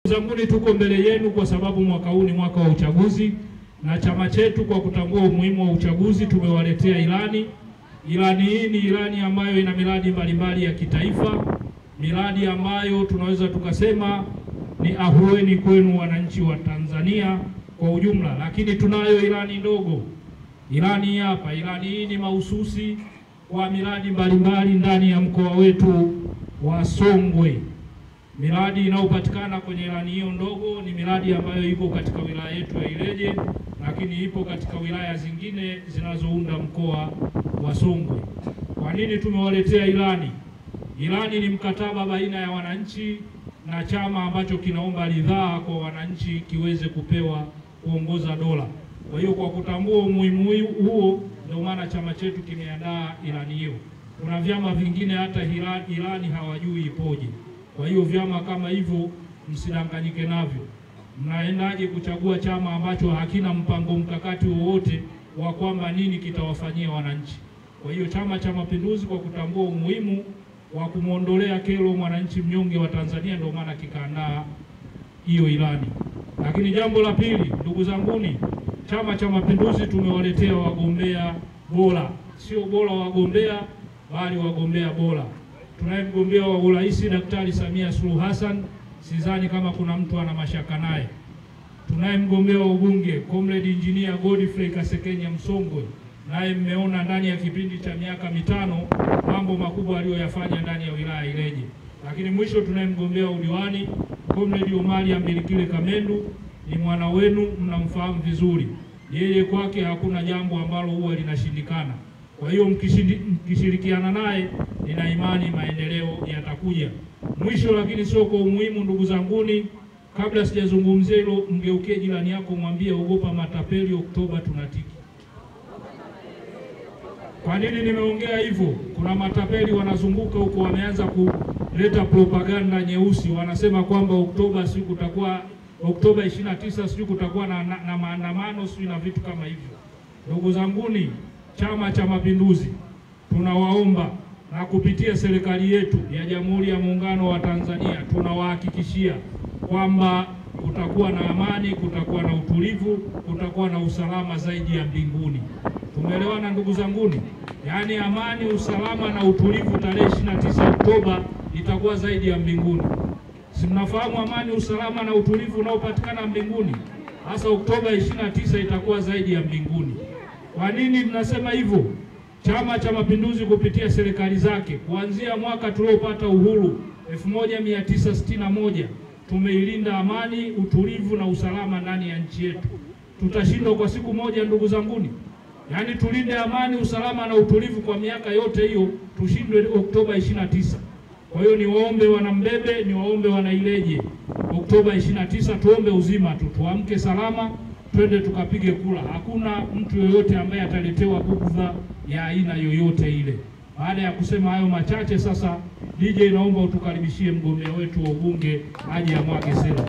Zanguni, tuko mbele yenu kwa sababu mwaka huu ni mwaka wa uchaguzi, na chama chetu kwa kutambua umuhimu wa uchaguzi tumewaletea ilani. Ilani hii ni ilani ambayo ina miradi mbalimbali ya kitaifa, miradi ambayo tunaweza tukasema ni ahueni kwenu wananchi wa Tanzania kwa ujumla. Lakini tunayo ilani ndogo. Ilani hapa, ilani hii ni mahususi kwa miradi mbalimbali ndani ya mkoa wetu wa Songwe. Miradi inayopatikana kwenye ilani hiyo ndogo ni miradi ambayo iko katika wilaya yetu ya Ileje, lakini ipo katika wilaya zingine zinazounda mkoa wa Songwe. Kwa nini tumewaletea ilani? Ilani ni mkataba baina ya wananchi na chama ambacho kinaomba ridhaa kwa wananchi kiweze kupewa kuongoza dola. Kwa hiyo kwa kutambua umuhimu huo, ndio maana chama chetu kimeandaa ilani hiyo. Kuna vyama vingine hata ilani hawajui ipoje. Kwa hiyo vyama kama hivyo msidanganyike navyo. Mnaendaje kuchagua chama ambacho hakina mpango mkakati wowote wa kwamba nini kitawafanyia wananchi? Kwa hiyo Chama cha Mapinduzi kwa kutambua umuhimu wa kumuondolea kero mwananchi mnyonge wa Tanzania, ndio maana kikaandaa hiyo ilani. Lakini jambo la pili, ndugu zanguni, Chama cha Mapinduzi tumewaletea wagombea bora. Sio bora wagombea, bali wagombea bora. Tunaye mgombea wa urais Daktari Samia Suluhu Hassan, sidhani kama kuna mtu ana mashaka naye. Tunaye mgombea wa ubunge Comrade Engineer Godfrey Kasekenya Msongwe, naye mmeona ndani ya kipindi cha miaka mitano mambo makubwa aliyoyafanya ndani ya wilaya Ileje. Lakini mwisho tunaye mgombea wa udiwani Comrade Omari Ambilikile Kamendu, ni mwana wenu, mnamfahamu vizuri. Yeye kwake hakuna jambo ambalo huwa linashindikana. Kwa hiyo mkishirikiana naye, nina imani maendeleo yatakuja. Mwisho lakini sio kwa umuhimu, ndugu zanguni, kabla sijazungumzia hilo, mgeukie jirani yako mwambie ogopa matapeli, Oktoba tunatiki. Kwa nini nimeongea hivyo? Kuna matapeli wanazunguka huko, wameanza kuleta propaganda nyeusi, wanasema kwamba Oktoba 29 siku kutakuwa na maandamano siku na vitu kama hivyo. Ndugu zanguni, Chama cha Mapinduzi tunawaomba na kupitia serikali yetu ya Jamhuri ya Muungano wa Tanzania tunawahakikishia kwamba kutakuwa na amani, kutakuwa na utulivu, kutakuwa na usalama zaidi ya mbinguni. Tumeelewana ndugu zanguni? Yaani amani, usalama na utulivu tarehe 29 Oktoba itakuwa zaidi ya mbinguni. Si mnafahamu amani, usalama na utulivu unaopatikana mbinguni? Hasa Oktoba 29 itakuwa zaidi ya mbinguni. Kwa nini tunasema hivyo? Chama cha Mapinduzi kupitia serikali zake kuanzia mwaka tuliopata uhuru 1961 tumeilinda amani, utulivu na usalama ndani ya nchi yetu. Tutashindwa kwa siku moja ndugu zanguni? Yaani tulinde amani, usalama na utulivu kwa miaka yote hiyo, tushindwe Oktoba 29? Kwa hiyo niwaombe wana Mbebe, niwaombe wana Ileje, Oktoba 29 tuombe uzima tu, tuamke salama, twende tukapige kula. Hakuna mtu yoyote ambaye ataletewa bugudha ya aina yoyote ile. Baada ya kusema hayo machache, sasa DJ naomba utukaribishie mgombea wetu wa ubunge aje amwage sera.